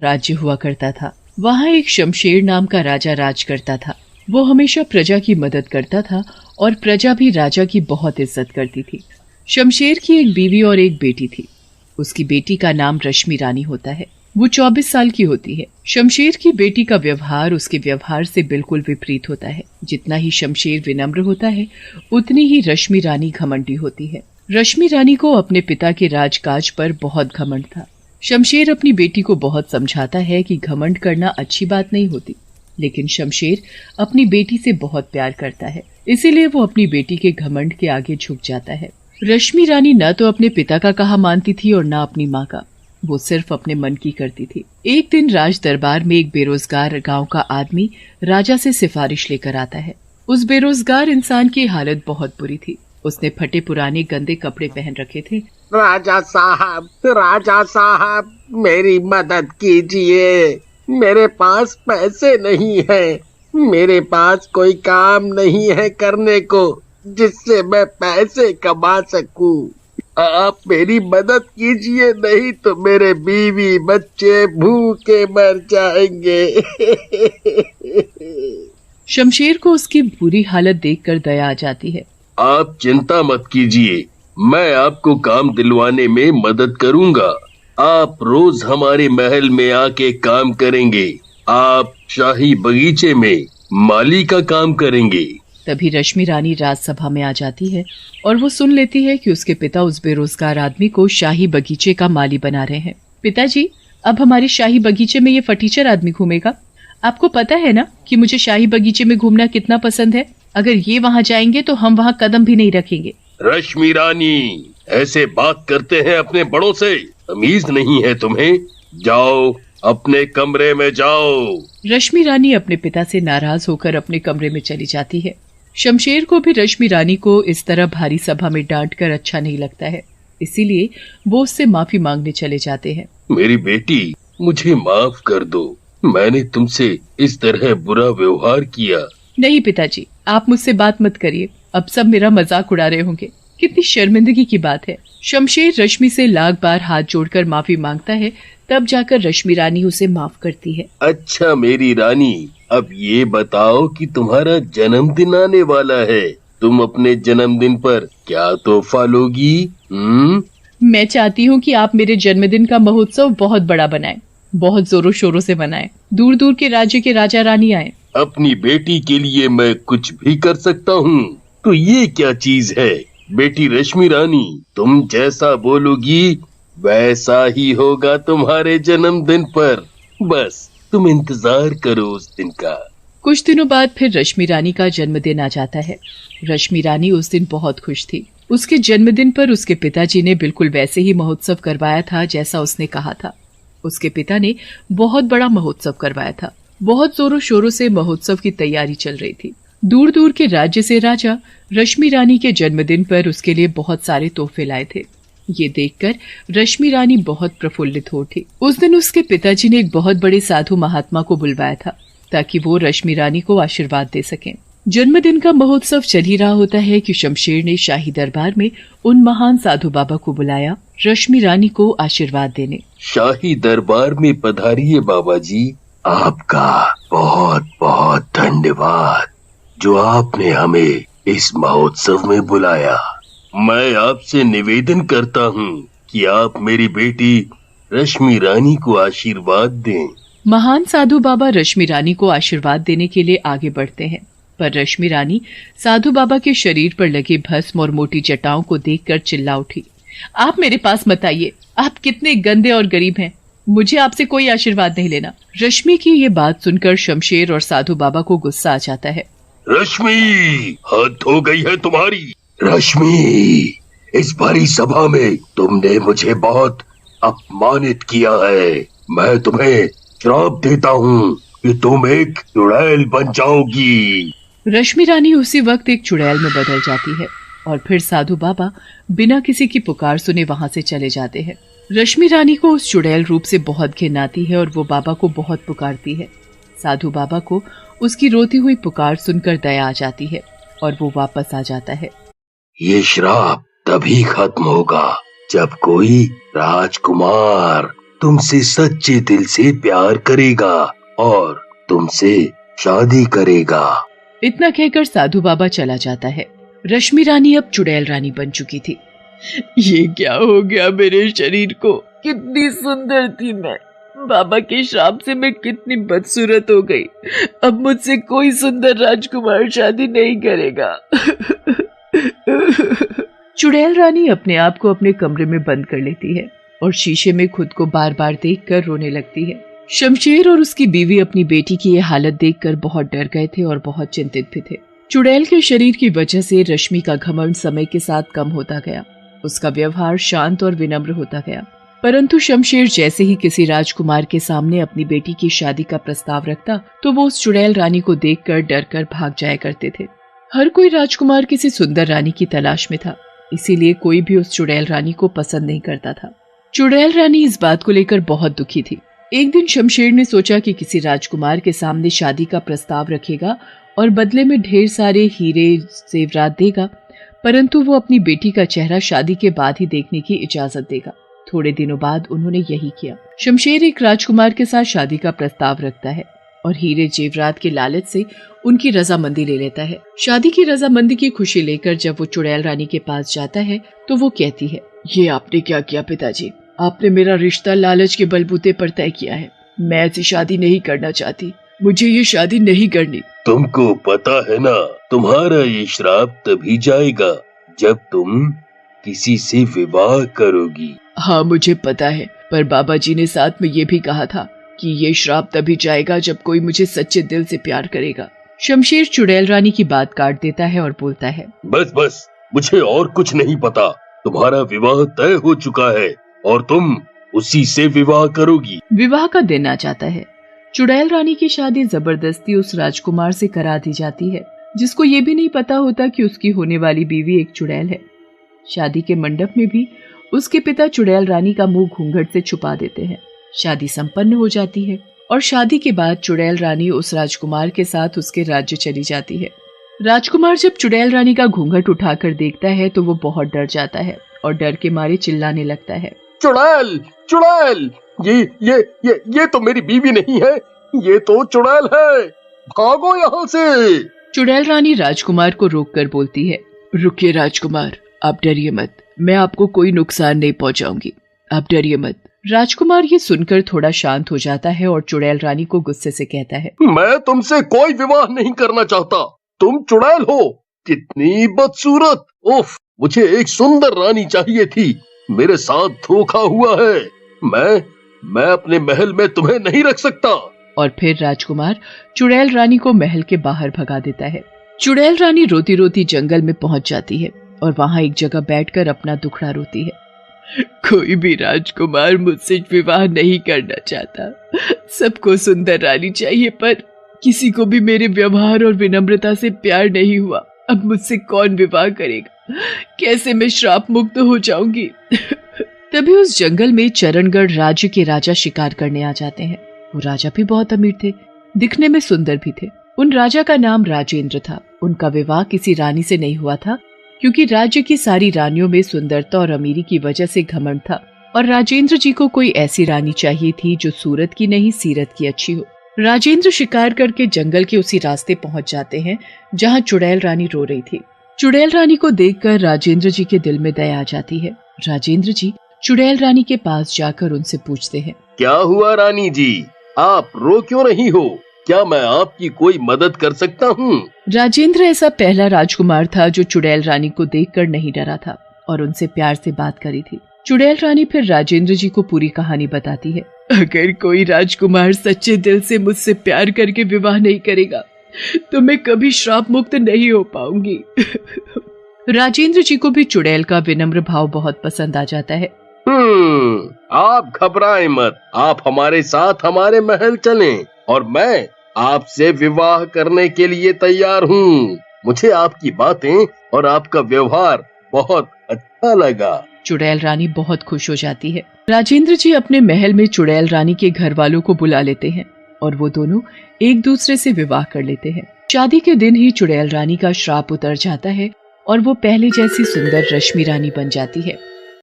राज्य हुआ करता था। वहाँ एक शमशेर नाम का राजा राज करता था। वो हमेशा प्रजा की मदद करता था और प्रजा भी राजा की बहुत इज्जत करती थी। शमशेर की एक बीवी और एक बेटी थी। उसकी बेटी का नाम रश्मि रानी होता है। वो 24 साल की होती है। शमशेर की बेटी का व्यवहार उसके व्यवहार से बिल्कुल विपरीत होता है। जितना ही शमशेर विनम्र होता है, उतनी ही रश्मि रानी घमंडी होती है। रश्मि रानी को अपने पिता के राजकाज पर बहुत घमंड था। शमशेर अपनी बेटी को बहुत समझाता है कि घमंड करना अच्छी बात नहीं होती, लेकिन शमशेर अपनी बेटी से बहुत प्यार करता है, इसीलिए वो अपनी बेटी के घमंड के आगे झुक जाता है। रश्मि रानी न तो अपने पिता का कहा मानती थी और न अपनी माँ का। वो सिर्फ अपने मन की करती थी। एक दिन राज दरबार में एक बेरोजगार गांव का आदमी राजा से सिफारिश लेकर आता है। उस बेरोजगार इंसान की हालत बहुत बुरी थी। उसने फटे पुराने गंदे कपड़े पहन रखे थे। राजा साहब, मेरी मदद कीजिए। मेरे पास पैसे नहीं है। मेरे पास कोई काम नहीं है करने को जिससे मैं पैसे कमा सकूं। आप मेरी मदद कीजिए, नहीं तो मेरे बीवी बच्चे भूखे मर जाएंगे। शमशेर को उसकी बुरी हालत देखकर दया आ जाती है। आप चिंता मत कीजिए, मैं आपको काम दिलवाने में मदद करूंगा। आप रोज हमारे महल में आके काम करेंगे। आप शाही बगीचे में माली का काम करेंगे। तभी रश्मि रानी राजसभा में आ जाती है और वो सुन लेती है कि उसके पिता उस बेरोजगार आदमी को शाही बगीचे का माली बना रहे हैं। पिताजी, अब हमारे शाही बगीचे में ये फटीचर आदमी घूमेगा। आपको पता है ना कि मुझे शाही बगीचे में घूमना कितना पसंद है। अगर ये वहाँ जाएंगे तो हम वहाँ कदम भी नहीं रखेंगे। रश्मि रानी, ऐसे बात करते हैं अपने बड़ों से? तमीज नहीं है तुम्हें? जाओ अपने कमरे में जाओ। रश्मि रानी अपने पिता से नाराज होकर अपने कमरे में चली जाती है। शमशेर को भी रश्मि रानी को इस तरह भारी सभा में डांट कर अच्छा नहीं लगता है, इसीलिए वो उससे माफी मांगने चले जाते हैं। मेरी बेटी, मुझे माफ कर दो। मैंने तुमसे इस तरह बुरा व्यवहार किया। नहीं पिताजी, आप मुझसे बात मत करिए। अब सब मेरा मजाक उड़ा रहे होंगे। कितनी शर्मिंदगी की बात है। शमशेर रश्मि से लाख बार हाथ जोड़कर माफी मांगता है, तब जाकर रश्मि रानी उसे माफ करती है। अच्छा मेरी रानी, अब ये बताओ कि तुम्हारा जन्मदिन आने वाला है। तुम अपने जन्मदिन पर क्या तोहफा लोगी? मैं चाहती हूँ कि आप मेरे जन्मदिन का महोत्सव बहुत बड़ा बनाएं, बहुत जोरों शोरों से बनाएं। दूर दूर के राज्य के राजा रानी आए। अपनी बेटी के लिए मैं कुछ भी कर सकता हूँ। तो ये क्या चीज है? बेटी रश्मि रानी, तुम जैसा बोलोगी वैसा ही होगा तुम्हारे जन्मदिन पर। बस तुम इंतजार करो उस दिन का। कुछ दिनों बाद फिर रश्मि रानी का जन्मदिन आ जाता है। रश्मि रानी उस दिन बहुत खुश थी। उसके जन्मदिन पर उसके पिताजी ने बिल्कुल वैसे ही महोत्सव करवाया था जैसा उसने कहा था। उसके पिता ने बहुत बड़ा महोत्सव करवाया था। बहुत जोरों शोरों से महोत्सव की तैयारी चल रही थी। दूर दूर के राज्य से राजा रश्मि रानी के जन्मदिन पर उसके लिए बहुत सारे तोहफे लाए थे। ये देखकर रश्मि रानी बहुत प्रफुल्लित हो उठी। उस दिन उसके पिताजी ने एक बहुत बड़े साधु महात्मा को बुलवाया था ताकि वो रश्मि रानी को आशीर्वाद दे सकें। जन्मदिन का महोत्सव चल ही रहा होता है कि शमशेर ने शाही दरबार में उन महान साधु बाबा को बुलाया रश्मि रानी को आशीर्वाद देने। शाही दरबार में पधारिए बाबा जी। आपका बहुत बहुत धन्यवाद जो आपने हमें इस महोत्सव में बुलाया। मैं आपसे निवेदन करता हूँ कि आप मेरी बेटी रश्मि रानी को आशीर्वाद दें। महान साधु बाबा रश्मि रानी को आशीर्वाद देने के लिए आगे बढ़ते हैं, पर रश्मि रानी साधु बाबा के शरीर पर लगे भस्म और मोटी जटाओं को देखकर चिल्ला उठी, आप मेरे पास मत आइए। आप कितने गंदे और गरीब हैं। मुझे आपसे कोई आशीर्वाद नहीं लेना। रश्मि की ये बात सुनकर शमशेर और साधु बाबा को गुस्सा आ जाता है। रश्मि, हद हो गई है तुम्हारी। रश्मि, इस भारी सभा में तुमने मुझे बहुत अपमानित किया है। मैं तुम्हें श्राप देता हूँ कि तुम एक चुड़ैल बन जाओगी। रश्मि रानी उसी वक्त एक चुड़ैल में बदल जाती है और फिर साधु बाबा बिना किसी की पुकार सुने वहाँ से चले जाते हैं। रश्मि रानी को उस चुड़ैल रूप से बहुत घिन आती है और वो बाबा को बहुत पुकारती है। साधु बाबा को उसकी रोती हुई पुकार सुनकर दया आ जाती है और वो वापस आ जाता है। ये श्राप तभी खत्म होगा जब कोई राजकुमार तुमसे सच्चे दिल से प्यार करेगा और तुमसे शादी करेगा। इतना कहकर साधु बाबा चला जाता है। रश्मि रानी अब चुड़ैल रानी बन चुकी थी। ये क्या हो गया मेरे शरीर को? कितनी सुंदर थी मैं, बाबा के श्राप से मैं कितनी बदसूरत हो गई। अब मुझसे कोई सुंदर राजकुमार शादी नहीं करेगा। चुड़ैल रानी अपने आप को अपने कमरे में बंद कर लेती है और शीशे में खुद को बार बार देखकर रोने लगती है। शमशेर और उसकी बीवी अपनी बेटी की यह हालत देखकर बहुत डर गए थे और बहुत चिंतित भी थे। चुड़ैल के शरीर की वजह से रश्मि का घमंड समय के साथ कम होता गया। उसका व्यवहार शांत और विनम्र होता गया। परंतु शमशेर जैसे ही किसी राजकुमार के सामने अपनी बेटी की शादी का प्रस्ताव रखता तो वो उस चुड़ैल रानी को देखकर डरकर भाग जाया करते थे। हर कोई राजकुमार किसी सुंदर रानी की तलाश में था, इसीलिए कोई भी उस चुड़ैल रानी को पसंद नहीं करता था। चुड़ैल रानी इस बात को लेकर बहुत दुखी थी। एक दिन शमशेर ने सोचा कि किसी राजकुमार के सामने शादी का प्रस्ताव रखेगा और बदले में ढेर सारे हीरे जेवरात देगा, परंतु वो अपनी बेटी का चेहरा शादी के बाद ही देखने की इजाजत देगा। थोड़े दिनों बाद उन्होंने यही किया। शमशेर एक राजकुमार के साथ शादी का प्रस्ताव रखता है और हीरे जेवरात के लालच से उनकी रजामंदी ले लेता है। शादी की रजामंदी की खुशी लेकर जब वो चुड़ैल रानी के पास जाता है तो वो कहती है, ये आपने क्या किया पिताजी? आपने मेरा रिश्ता लालच के बलबूते पर तय किया है। मैं ऐसी शादी नहीं करना चाहती, मुझे ये शादी नहीं करनी। तुमको पता है ना, तुम्हारा ये श्राप तभी जाएगा जब तुम किसी से विवाह करोगी। हाँ मुझे पता है, पर बाबा जी ने साथ में ये भी कहा था कि ये श्राप तभी जाएगा जब कोई मुझे सच्चे दिल से प्यार करेगा। शमशेर चुड़ैल रानी की बात काट देता है और बोलता है, बस बस, मुझे और कुछ नहीं पता। तुम्हारा विवाह तय हो चुका है और तुम उसी से विवाह करोगी। विवाह का दिन आ जाता है। चुड़ैल रानी की शादी जबरदस्ती उस राजकुमार से करा दी जाती है जिसको ये भी नहीं पता होता कि उसकी होने वाली बीवी एक चुड़ैल है। शादी के मंडप में भी उसके पिता चुड़ैल रानी का मुंह घूंघट से छुपा देते हैं। शादी संपन्न हो जाती है और शादी के बाद चुड़ैल रानी उस राजकुमार के साथ उसके राज्य चली जाती है। राजकुमार जब चुड़ैल रानी का घूंघट उठाकर देखता है तो वो बहुत डर जाता है और डर के मारे चिल्लाने लगता है, चुड़ैल चुड़ैल, ये तो मेरी बीवी नहीं है, ये तो चुड़ैल है, भागो यहाँ से। चुड़ैल रानी राजकुमार को रोककर बोलती है, रुकिए राजकुमार, आप डरिए मत, मैं आपको कोई नुकसान नहीं पहुंचाऊंगी, आप डरिए मत। राजकुमार ये सुनकर थोड़ा शांत हो जाता है और चुड़ैल रानी को गुस्से से कहता है, मैं तुमसे कोई विवाह नहीं करना चाहता, तुम चुड़ैल हो, कितनी बदसूरत। उफ, मुझे एक सुंदर रानी चाहिए थी, मेरे साथ धोखा हुआ है, मैं अपने महल में तुम्हें नहीं रख सकता। और फिर राजकुमार चुड़ैल रानी को महल के बाहर भगा देता है। चुड़ैल रानी रोती रोती जंगल में पहुंच जाती है और वहां एक जगह बैठकर अपना दुखड़ा रोती है। कोई भी राजकुमार मुझसे विवाह नहीं करना चाहता, सबको सुंदर रानी चाहिए, पर किसी को भी मेरे व्यवहार और विनम्रता से प्यार नहीं हुआ। अब मुझसे कौन विवाह करेगा? कैसे मैं श्राप मुक्त हो जाऊंगी? तभी उस जंगल में चरणगढ़ राज्य के राजा शिकार करने आ जाते हैं। वो राजा भी बहुत अमीर थे, दिखने में सुंदर भी थे। उन राजा का नाम राजेंद्र था। उनका विवाह किसी रानी से नहीं हुआ था क्योंकि राज्य की सारी रानियों में सुंदरता और अमीरी की वजह से घमंड था और राजेंद्र जी को कोई ऐसी रानी चाहिए थी जो सूरत की नहीं सीरत की अच्छी हो। राजेंद्र शिकार करके जंगल के उसी रास्ते पहुंच जाते हैं जहां चुड़ैल रानी रो रही थी। चुड़ैल रानी को देखकर राजेंद्र जी के दिल में दया आ जाती है। राजेंद्र जी चुड़ैल रानी के पास जाकर उनसे पूछते हैं, क्या हुआ रानी जी, आप रो क्यों नहीं हो? क्या मैं आपकी कोई मदद कर सकता हूँ? राजेंद्र ऐसा पहला राजकुमार था जो चुड़ैल रानी को देखकर नहीं डरा था और उनसे प्यार से बात करी थी। चुड़ैल रानी फिर राजेंद्र जी को पूरी कहानी बताती है। अगर कोई राजकुमार सच्चे दिल से मुझसे प्यार करके विवाह नहीं करेगा तो मैं कभी श्राप मुक्त नहीं हो पाऊंगी। राजेंद्र जी को भी चुड़ैल का विनम्र भाव बहुत पसंद आ जाता है। आप घबराएं मत, आप हमारे साथ हमारे महल चलें और मैं आपसे विवाह करने के लिए तैयार हूँ। मुझे आपकी बातें और आपका व्यवहार बहुत अच्छा लगा। चुड़ैल रानी बहुत खुश हो जाती है। राजेंद्र जी अपने महल में चुड़ैल रानी के घर वालों को बुला लेते हैं और वो दोनों एक दूसरे से विवाह कर लेते हैं। शादी के दिन ही चुड़ैल रानी का श्राप उतर जाता है और वो पहले जैसी सुंदर रश्मि रानी बन जाती है।